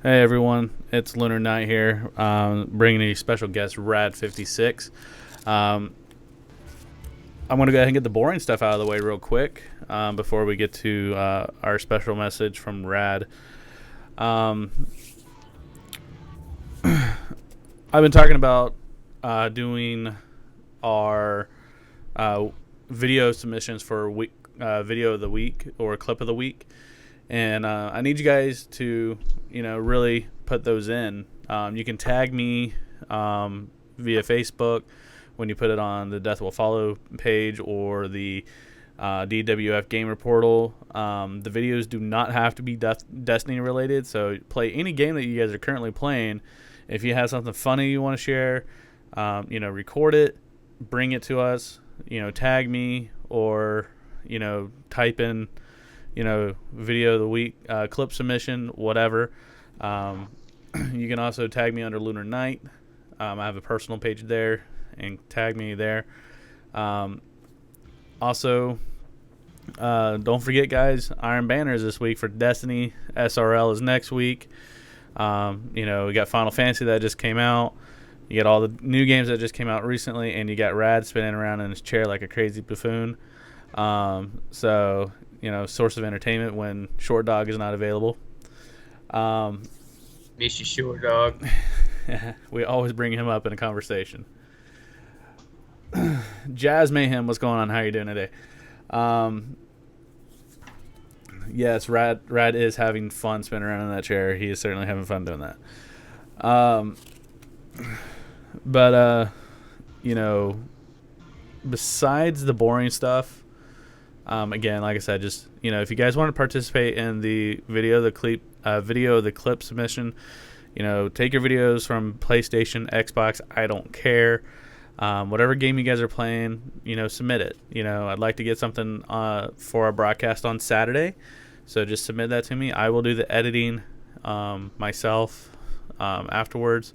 Hey everyone, it's Lunar Knight here, bringing a special guest, Radd56. Um, I'm going to go ahead and get the boring stuff out of the way real quick before we get to our special message from Rad. Um, I've been talking about doing our video submissions for video of the week or clip of the week. And I need you guys to, really put those in. You can tag me via Facebook when you put it on the Death Will Follow page or the DWF Gamer Portal. The videos do not have to be Destiny related, so play any game that you guys are currently playing. If you have something funny you want to share, record it, bring it to us, tag me or, type in video of the week, clip submission, whatever. You can also tag me under Lunar Knight. I have a personal page there, and tag me there. Also, don't forget, guys, Iron Banner is this week for Destiny. SRL is next week. We got Final Fantasy that just came out. You got all the new games that just came out recently, and you got Rad spinning around in his chair like a crazy buffoon. Source of entertainment when Short Dog is not available. Miss you, Short Dog. We always bring him up in a conversation. Jazz Mayhem, what's going on? How are you doing today? Yes, Rad is having fun spinning around in that chair. He is certainly having fun doing that. Besides the boring stuff, again, like I said, just if you guys want to participate in the video of the clip submission, take your videos from PlayStation, Xbox. I don't care. Whatever game you guys are playing, submit it. I'd like to get something for our broadcast on Saturday, so just submit that to me. I will do the editing myself afterwards.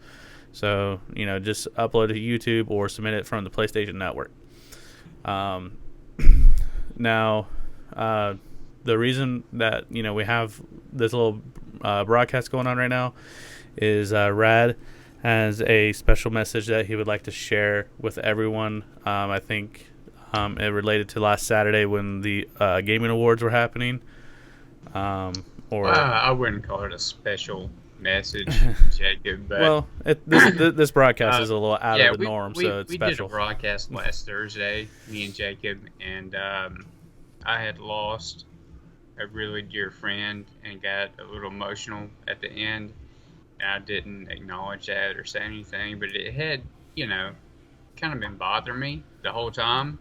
So just upload it to YouTube or submit it from the PlayStation Network. Now, the reason that we have this little broadcast going on right now is Rad has a special message that he would like to share with everyone. I think it related to last Saturday when the gaming awards were happening. I wouldn't call it a special message, Jacob. But this broadcast is a little out of the norm, so it's special. We did a broadcast last Thursday, me and Jacob, and I had lost a really dear friend and got a little emotional at the end. And I didn't acknowledge that or say anything, but it had, kind of been bothering me the whole time.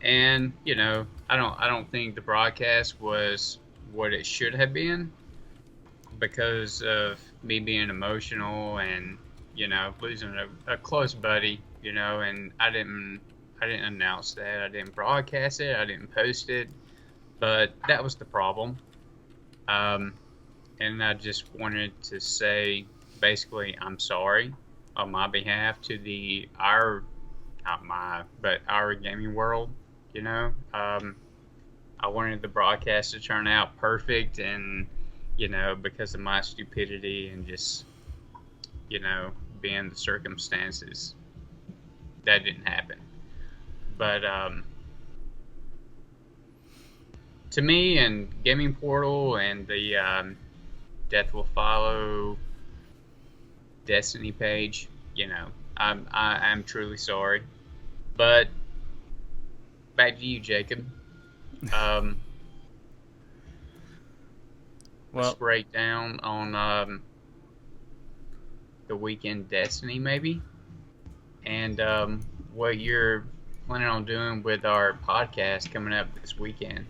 And I don't think the broadcast was what it should have been because of me being emotional and losing a close buddy. And I didn't announce that. I didn't broadcast it. I didn't post it. But that was the problem. And I just wanted to say, basically, I'm sorry on my behalf to our gaming world. I wanted the broadcast to turn out perfect, and because of my stupidity and just being the circumstances, that didn't happen. But to me and Gaming Portal and the Death Will Follow Destiny page, I'm truly sorry. But back to you, Jacob. Let's break down on the weekend Destiny, maybe, and what you're planning on doing with our podcast coming up this weekend.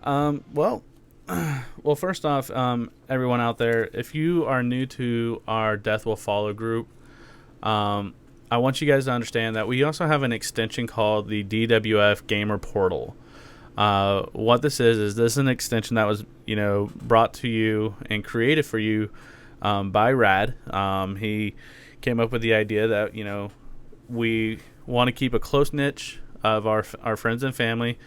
Well, first off, everyone out there, if you are new to our Death Will Follow group, I want you guys to understand that we also have an extension called the DWF Gamer Portal. What this is this is an extension that was, brought to you and created for you by Rad. He came up with the idea that, we want to keep a close niche of our friends and family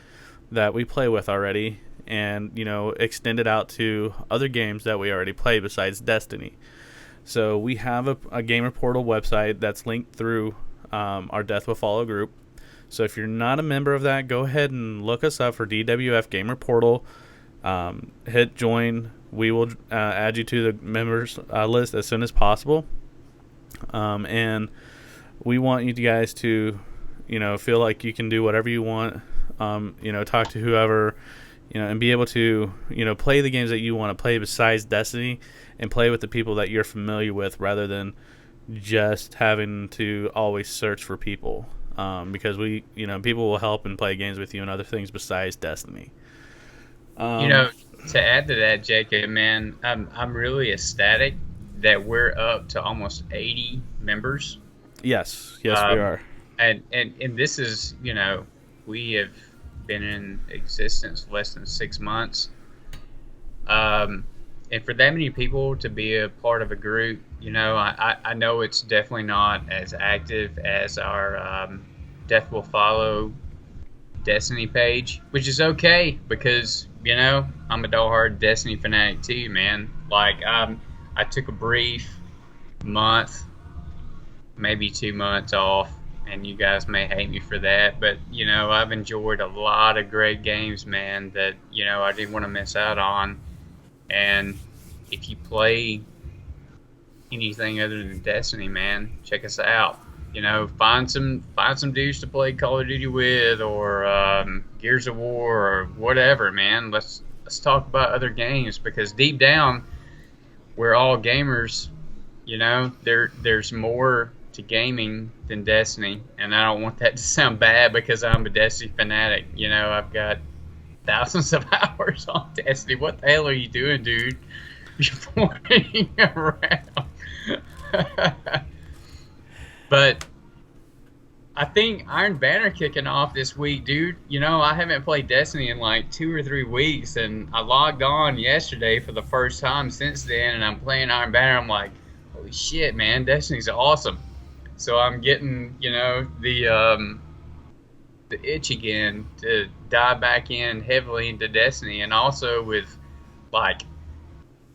that we play with already, and, extend it out to other games that we already play besides Destiny. So we have a Gamer Portal website that's linked through our Death Will Follow group. So if you're not a member of that, go ahead and look us up for DWF Gamer Portal. Hit join. We will add you to the members list as soon as possible. And we want you guys to, feel like you can do whatever you want. Talk to whoever, and be able to, play the games that you want to play besides Destiny, and play with the people that you're familiar with rather than just having to always search for people. Because people will help and play games with you and other things besides Destiny. To add to that, Jacob, man, I'm really ecstatic that we're up to almost 80 members. Yes, we are. And this is, we have been in existence less than 6 months. And for that many people to be a part of a group, I know it's definitely not as active as our Death Will Follow Destiny page, which is okay because, I'm a diehard Destiny fanatic too, man. Like, I took a brief month, maybe 2 months off, and you guys may hate me for that, but, I've enjoyed a lot of great games, man, that, I didn't want to miss out on. And if you play anything other than Destiny, man, check us out. Find some dudes to play Call of Duty with, or Gears of War, or whatever, man. Let's talk about other games, because deep down, we're all gamers. There's more to gaming than Destiny, and I don't want that to sound bad because I'm a Destiny fanatic. I've got thousands of hours on Destiny. What the hell are you doing, dude? You're pointing around. But I think Iron Banner kicking off this week, dude. I haven't played Destiny in like 2 or 3 weeks, and I logged on yesterday for the first time since then, and I'm playing Iron Banner. I'm like, holy shit, man, Destiny's awesome. So I'm getting, the itch again to dive back in heavily into Destiny, and also with like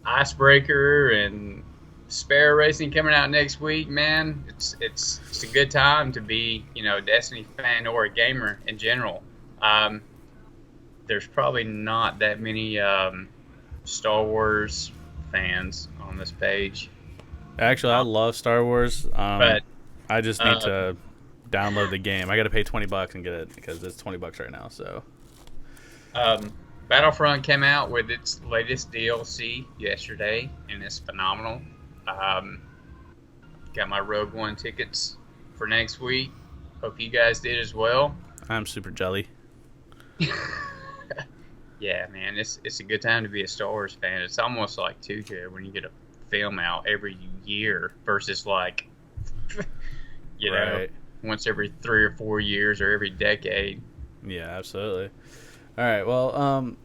Icebreaker and Sparrow Racing coming out next week, man. It's a good time to be, a Destiny fan or a gamer in general. There's probably not that many Star Wars fans on this page. Actually, I love Star Wars, but I just need to download the game. I got to pay $20 and get it because it's $20 right now. So, Battlefront came out with its latest DLC yesterday, and it's phenomenal. Got my Rogue One tickets for next week. Hope you guys did as well. I'm super jelly. Yeah, man, it's a good time to be a Star Wars fan. It's almost like 2K when you get a film out every year versus like, right, once every 3 or 4 years or every decade. Yeah, absolutely. All right, well,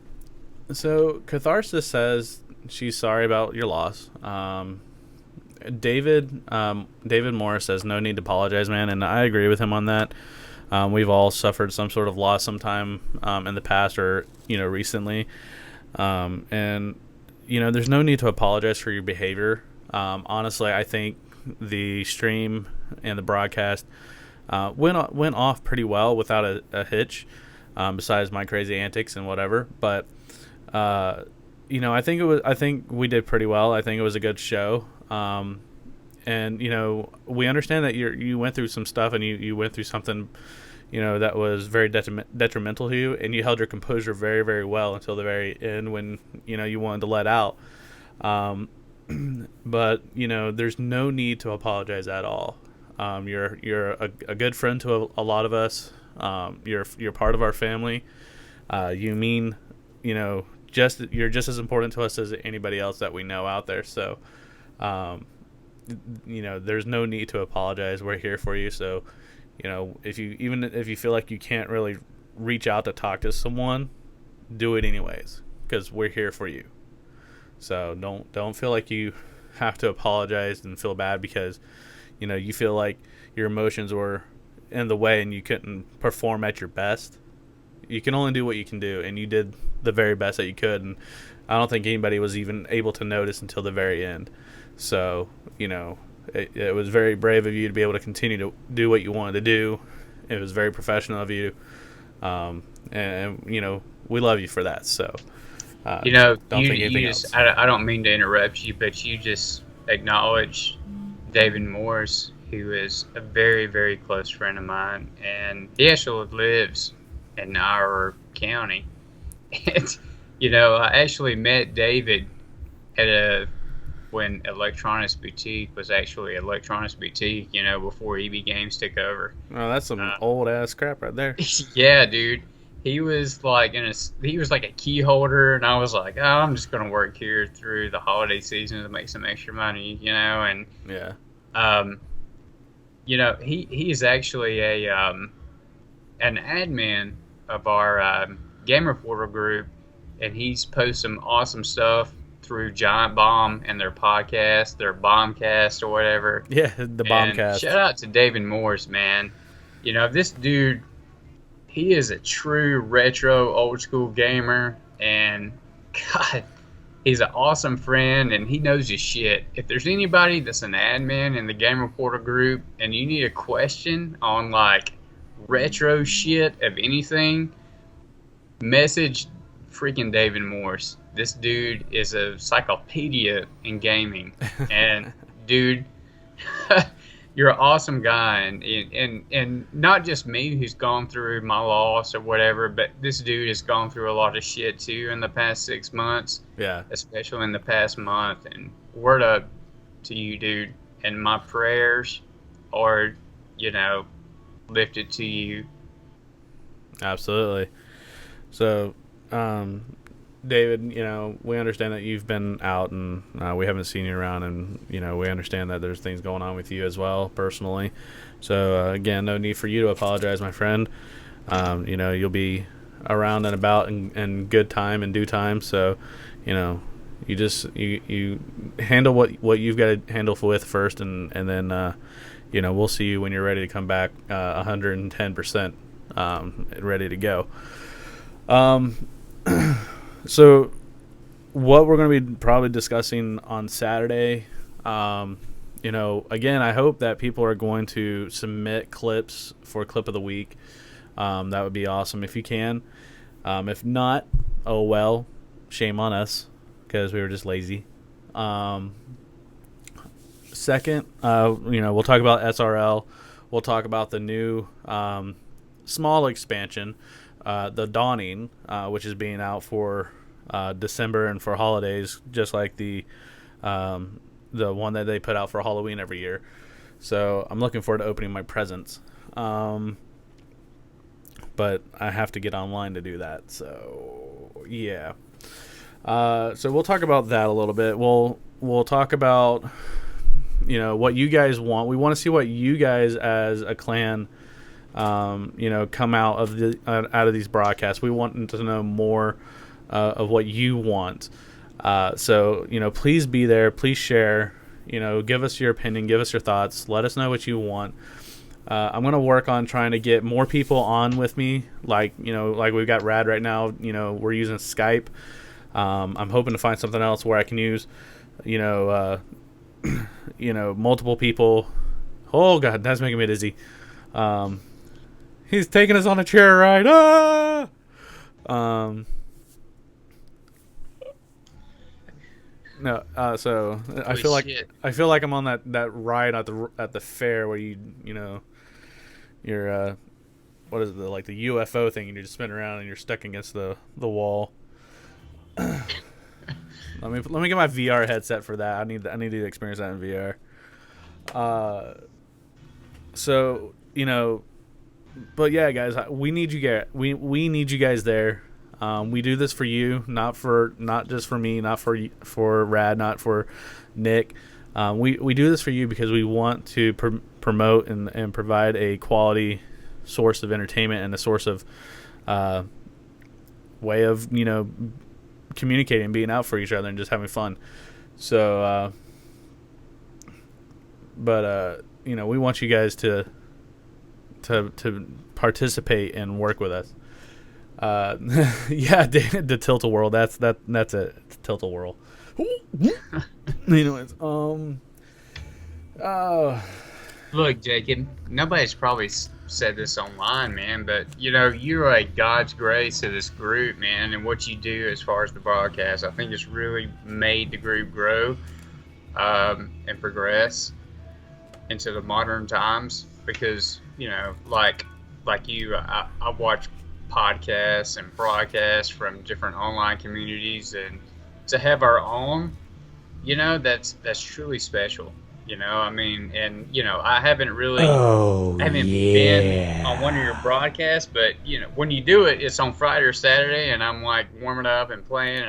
so Catharsis says she's sorry about your loss. David Morris says no need to apologize, man, and I agree with him on that. We've all suffered some sort of loss sometime in the past or recently, and there's no need to apologize for your behavior. Honestly, I think the stream and the broadcast went off pretty well without a hitch, besides my crazy antics and whatever. But I think we did pretty well. I think it was a good show. And we understand that you went through some stuff and you went through something, that was very detrimental to you, and you held your composure very, very well until the very end when, you wanted to let out. But, there's no need to apologize at all. You're a good friend to a lot of us. You're part of our family. You mean, you're just as important to us as anybody else that we know out there. So, there's no need to apologize. We're here for you. So, if you feel like you can't really reach out to talk to someone, do it anyways, because we're here for you. So don't feel like you have to apologize and feel bad because, you feel like your emotions were in the way and you couldn't perform at your best. You can only do what you can do, and you did the very best that you could, and I don't think anybody was even able to notice until the very end. So, it was very brave of you to be able to continue to do what you wanted to do. It was very professional of you. And we love you for that. So, don't think anything else. I don't mean to interrupt you, but you just acknowledge David Morris, who is a very, very close friend of mine, and he actually lives in our county. And, I actually met David at when Electronics Boutique was actually Electronics Boutique, before EB Games took over. Oh, that's some old ass crap right there. Yeah, dude. He was like a key holder, and I was like, oh, I'm just gonna work here through the holiday season to make some extra money, and yeah. He is actually an admin of our Game Reporter group, and he's posted some awesome stuff through Giant Bomb and their podcast, their Bombcast or whatever. Yeah, the Bombcast. Shout out to David Morris, man. This dude, he is a true retro old school gamer, and God, he's an awesome friend, and he knows his shit. If there's anybody that's an admin in the Game Reporter group and you need a question on like retro shit of anything, message freaking David Morse. This dude is a encyclopedia in gaming, and dude, you're an awesome guy, and not just me who's gone through my loss or whatever, but this dude has gone through a lot of shit too in the past 6 months. Yeah, especially in the past month. And word up to you, dude. And my prayers are, lifted to you. Absolutely. So, David, we understand that you've been out and we haven't seen you around, and we understand that there's things going on with you as well personally. So again, no need for you to apologize, my friend. You'll be around and about in good time and due time. So, you just you handle what you've got to handle with first, and then we'll see you when you're ready to come back 110% ready to go. So what we're going to be probably discussing on Saturday, again, I hope that people are going to submit clips for Clip of the Week. That would be awesome if you can. If not, oh well, shame on us because we were just lazy. Second, we'll talk about SRL. We'll talk about the new small expansion, the Dawning, which is being out for December and for holidays, just like the one that they put out for Halloween every year. So I'm looking forward to opening my presents. But I have to get online to do that. So yeah. So we'll talk about that a little bit. We'll talk about what you guys want. We want to see what you guys as a clan come out of these broadcasts. We want to know more of what you want. So please be there. Please share. Give us your opinion. Give us your thoughts. Let us know what you want. I'm gonna work on trying to get more people on with me. Like we've got Radd right now. We're using Skype. I'm hoping to find something else where I can use multiple people. Oh God, that's making me dizzy. He's taking us on a chair ride. No, so I feel like I'm on that ride at the fair where you're what is it, like the UFO thing, and you just spin around and you're stuck against the wall. Let me get my VR headset for that. I need to experience that in VR. So but yeah, guys, we need you guys. We need you guys there. We do this for you, not just for me, not for Radd, not for Nick. We do this for you because we want to promote and provide a quality source of entertainment and a source of way of communicating, being out for each other, and just having fun. So, we want you guys to participate and work with us. Uh, yeah, the Tilt-A-Whirl. That's it. It's Tilt-A-Whirl. Anyways, uh, Look, Jacob, nobody's probably said this online, man, but you're like God's grace to this group, man, and what you do as far as the broadcast. I think it's really made the group grow and progress into the modern times because like you, I watch podcasts and broadcasts from different online communities, and to have our own, that's truly special. I mean, and I haven't been on one of your broadcasts, but when you do it, it's on Friday or Saturday, and I'm like warming up and playing,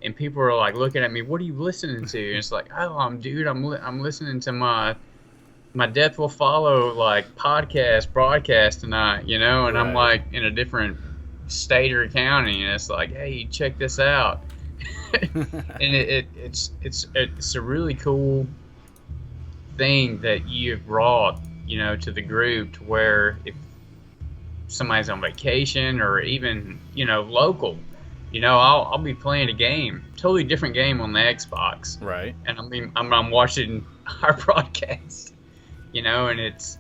and people are like looking at me, "What are you listening to?" And it's like, "Oh, I'm listening to my Death Will Follow like broadcast tonight," and I'm like in a different state or county, and it's like, "Hey, check this out." And it's a really cool thing that you've brought, to the group, to where if somebody's on vacation or even, local, I'll be playing a game, totally different game on the Xbox, right. and I'm watching our broadcast, and it's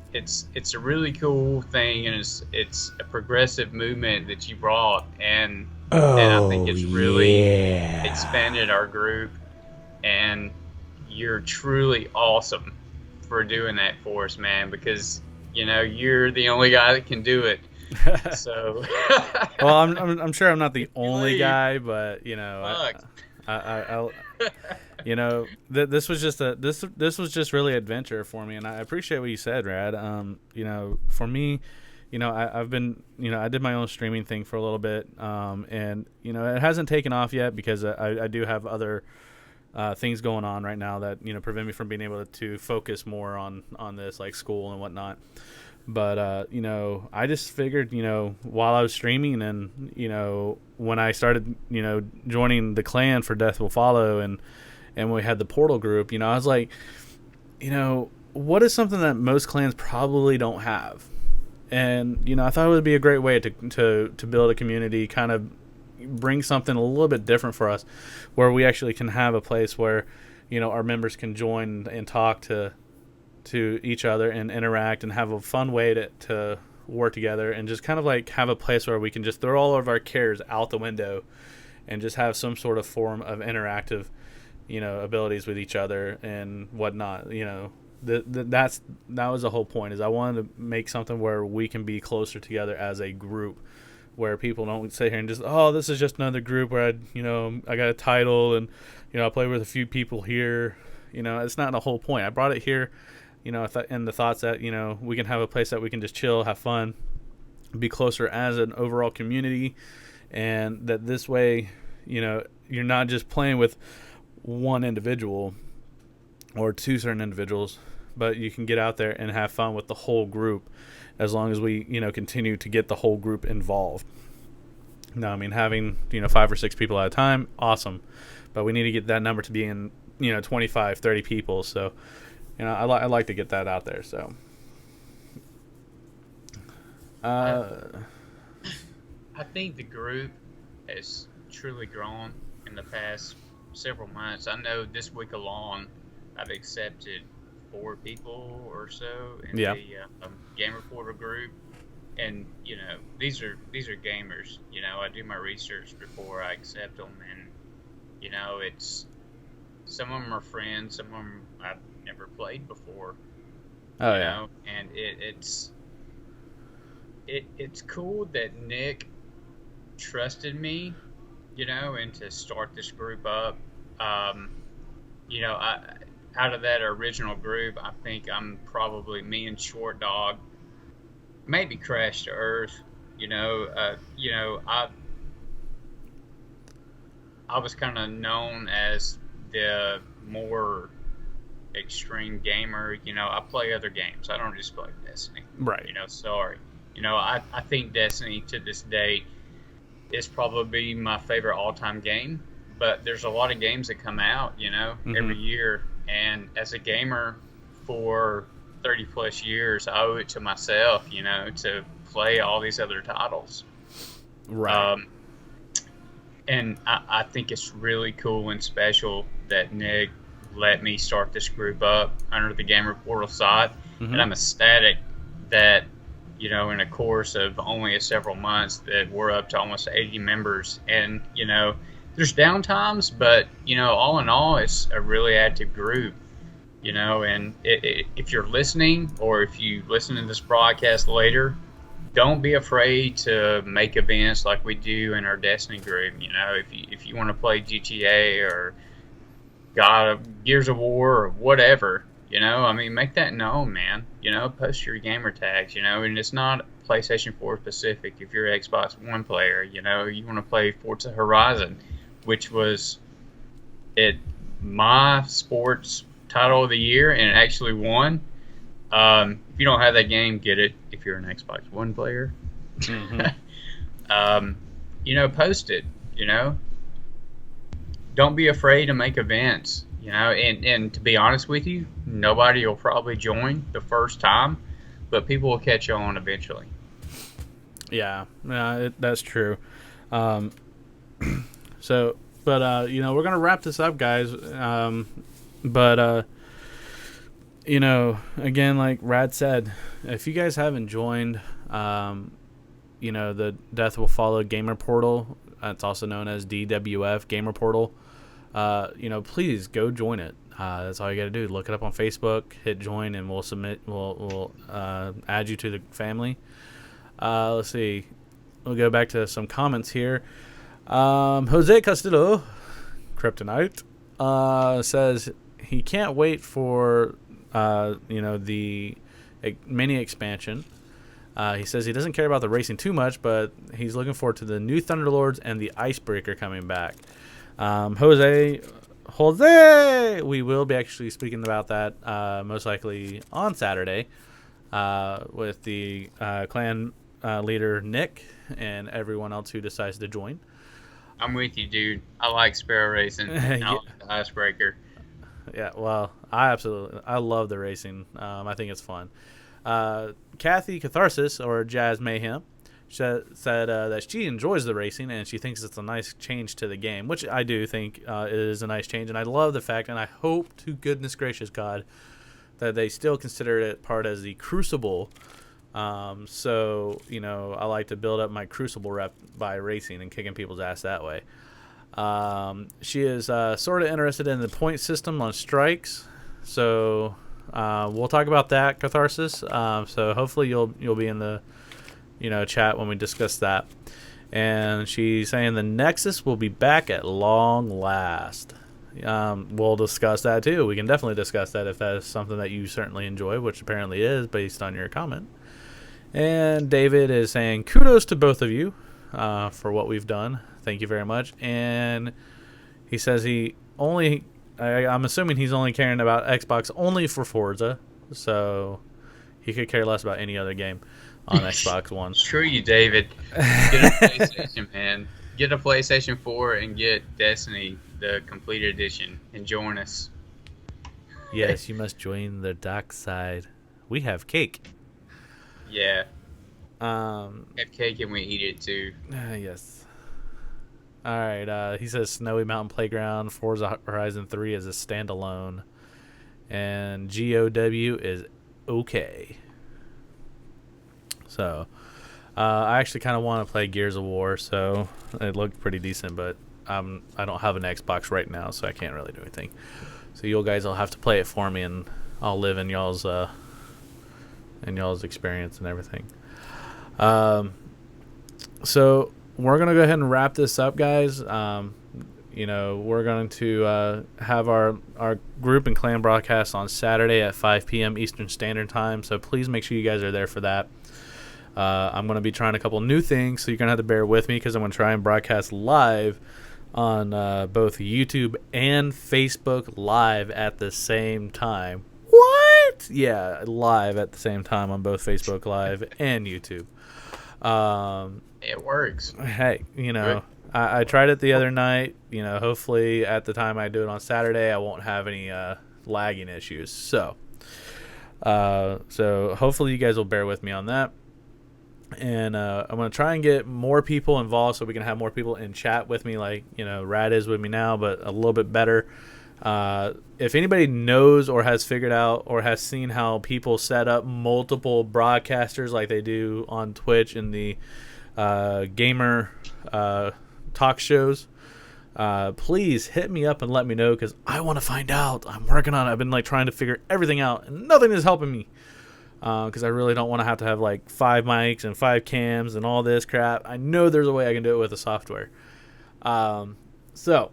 a really cool thing, and it's a progressive movement that you brought, and I think it's really expanded our group, and you're truly awesome for doing that for us, man, because you're the only guy that can do it. So well, I'm sure I'm not the only guy, but I this was just this was just really adventure for me, and I appreciate what you said, Rad. For me, I've been, I did my own streaming thing for a little bit, and it hasn't taken off yet because I do have other things going on right now that prevent me from being able to focus more on this, like school and whatnot. But I just figured, while I was streaming, and when I started joining the clan for Death Will Follow, and we had the Portal group, I was like, what is something that most clans probably don't have? And I thought it would be a great way to build a community, kind of bring something a little bit different for us, where we actually can have a place where our members can join and talk to each other and interact and have a fun way to work together, and just kind of like have a place where we can just throw all of our cares out the window and just have some sort of form of interactive abilities with each other and whatnot. That was the whole point, is I wanted to make something where we can be closer together as a group, where people don't sit here and just, oh, this is just another group where I got a title and I play with a few people here. It's not the whole point. I brought it here, in the thoughts that we can have a place that we can just chill, have fun, be closer as an overall community, and that this way, you're not just playing with one individual or two certain individuals, but you can get out there and have fun with the whole group, as long as we continue to get the whole group involved. Now, I mean, having 5 or 6 people at a time, awesome, but we need to get that number to be in 25, 30 people. So I like to get that out there. So I think the group has truly grown in the past several months. I know this week alone I've accepted 4 people or so in the Game Reporter group, and these are gamers. I do my research before I accept them, and it's, some of them are friends, some of them I've never played before. And it's cool that Nick trusted me, and to start this group up. Out of that original group, I think I'm probably, me and Short Dog, maybe Crash to Earth. I was kind of known as the more extreme gamer. I play other games. I don't just play Destiny. Right. Sorry. I think Destiny to this date is probably my favorite all-time game. But there's a lot of games that come out, every year. And as a gamer for 30 plus years, I owe it to myself, to play all these other titles. Right. And I think it's really cool and special that Nick let me start this group up under the Gamer Portal side. And Mm-hmm. I'm ecstatic that, in a course of only several months, that we're up to almost 80 members. And, there's downtimes, but, all in all, it's a really active group. And if you're listening, or if you listen to this broadcast later, don't be afraid to make events like we do in our Destiny group. If you want to play GTA or God of Gears of War or whatever, make that known, man. Post your gamer tags. And it's not PlayStation 4 specific. If you're an Xbox One player, you want to play Forza Horizon, which was my sports title of the year, and it actually won. If you don't have that game, get it. If you're an Xbox One player, Mm-hmm. Post it. Don't be afraid to make events. And to be honest with you, nobody will probably join the first time, but people will catch on eventually. Yeah, that's true. Um, so, but we're gonna wrap this up, guys. But again, like Rad said, if you guys haven't joined, the Death Will Follow Gamer Portal, it's also known as DWF Gamer Portal. Please go join it. That's all you got to do. Look it up on Facebook, hit join, and we'll add you to the family. Let's see. We'll go back to some comments here. Jose Castillo, Kryptonite, says he can't wait for the mini expansion. He says he doesn't care about the racing too much, but he's looking forward to the new Thunderlords and the Icebreaker coming back. Jose, we will be actually speaking about that most likely on Saturday with the clan leader Nick and everyone else who decides to join. I'm with you, dude. I like Sparrow Racing. And I like the Icebreaker. Yeah, well, I love the racing. I think it's fun. Kathy Catharsis, or Jazz Mayhem, said that she enjoys the racing and she thinks it's a nice change to the game, which I do think it is a nice change. And I love the fact, and I hope to goodness gracious God, that they still consider it part as the Crucible. So, I like to build up my Crucible rep by racing and kicking people's ass that way. She is sort of interested in the point system on strikes. So we'll talk about that, Catharsis. So hopefully you'll be in the chat when we discuss that. And she's saying the Nexus will be back at long last. We'll discuss that too. We can definitely discuss that if that is something that you certainly enjoy, which apparently is based on your comment. And David is saying kudos to both of you for what we've done. Thank you very much. And he says I'm assuming he's only caring about Xbox only for Forza, so he could care less about any other game on Xbox One. Screw you, David. Get a PlayStation, man. Get a PlayStation 4 and get Destiny, the complete edition, and join us. Yes, you must join the dark side. We have cake. Yeah. Have cake and we eat it too. Yes. All right. He says Snowy Mountain Playground, Forza Horizon 3 is a standalone, and GOW is okay. So, I actually kind of want to play Gears of War, so it looked pretty decent, but I don't have an Xbox right now, so I can't really do anything. So you guys will have to play it for me, and I'll live in y'all's experience and everything. So we're gonna go ahead and wrap this up, guys. We're going to have our group and clan broadcast on Saturday at 5 p.m. Eastern Standard Time, so please make sure you guys are there for that. I'm going to be trying a couple new things, so you're going to have to bear with me because I'm going to try and broadcast live on both YouTube and Facebook live at the same time. What? Yeah, live at the same time on both Facebook Live and YouTube. It works. Hey, I tried it the other night. Hopefully at the time I do it on Saturday, I won't have any lagging issues. So hopefully you guys will bear with me on that. And I'm going to try and get more people involved so we can have more people in chat with me, like, Radd is with me now, but a little bit better. If anybody knows or has figured out or has seen how people set up multiple broadcasters like they do on Twitch in the gamer talk shows, please hit me up and let me know, because I want to find out. I'm working on it. I've been trying to figure everything out, and nothing is helping me. Because I really don't want to have 5 mics and 5 cams and all this crap. I know there's a way I can do it with the software. So,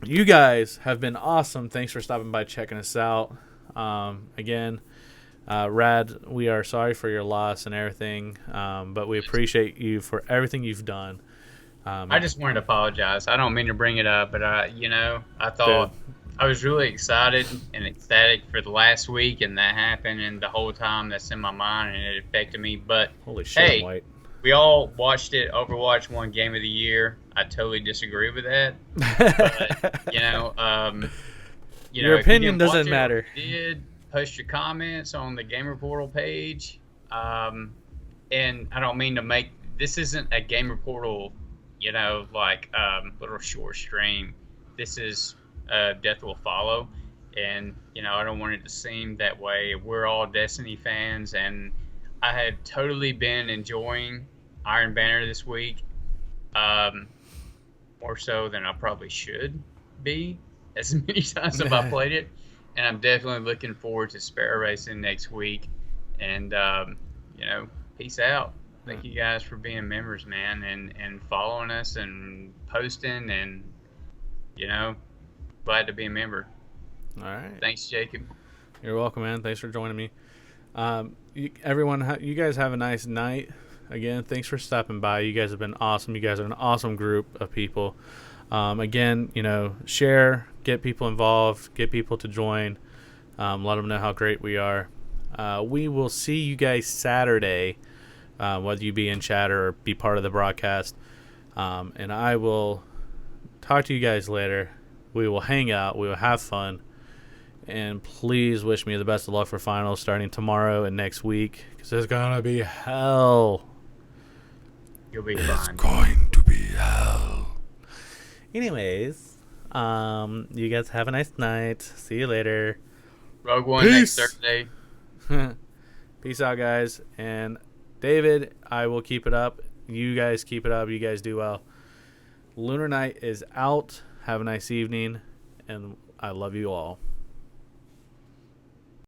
you guys have been awesome. Thanks for stopping by, checking us out. Again, Radd, we are sorry for your loss and everything, but we appreciate you for everything you've done. I just wanted to apologize. I don't mean to bring it up, but I thought I was really excited and ecstatic for the last week, and that happened, and the whole time that's in my mind, and it affected me. But holy shit, hey, White. We all watched it. Overwatch won Game of the Year. I totally disagree with that. But your opinion doesn't matter. Post your comments on the Gamer Portal page. And I don't mean to make this isn't a Gamer Portal, little short stream. This is Death Will Follow, and I don't want it to seem that way. We're all Destiny fans, and I had totally been enjoying Iron Banner this week, more so than I probably should be, as many times as I played it. And I'm definitely looking forward to Sparrow Racing next week. And peace out. Thank you guys for being members, man, and following us and posting, and glad to be a member. All right. Thanks, Jacob. You're welcome, man. Thanks for joining me. Everyone, you guys have a nice night. Again, thanks for stopping by. You guys have been awesome. You guys are an awesome group of people. Again, share, get people involved, get people to join, let them know how great we are. We will see you guys Saturday, whether you be in chat or be part of the broadcast. And I will talk to you guys later. We will hang out. We will have fun. And please wish me the best of luck for finals starting tomorrow and next week, because it's going to be hell. You'll be fine. It's going to be hell. Anyways, you guys have a nice night. See you later. Rogue One next Thursday. Peace out, guys. And David, I will keep it up. You guys keep it up. You guys do well. Lunar Knight is out. Have a nice evening, and I love you all.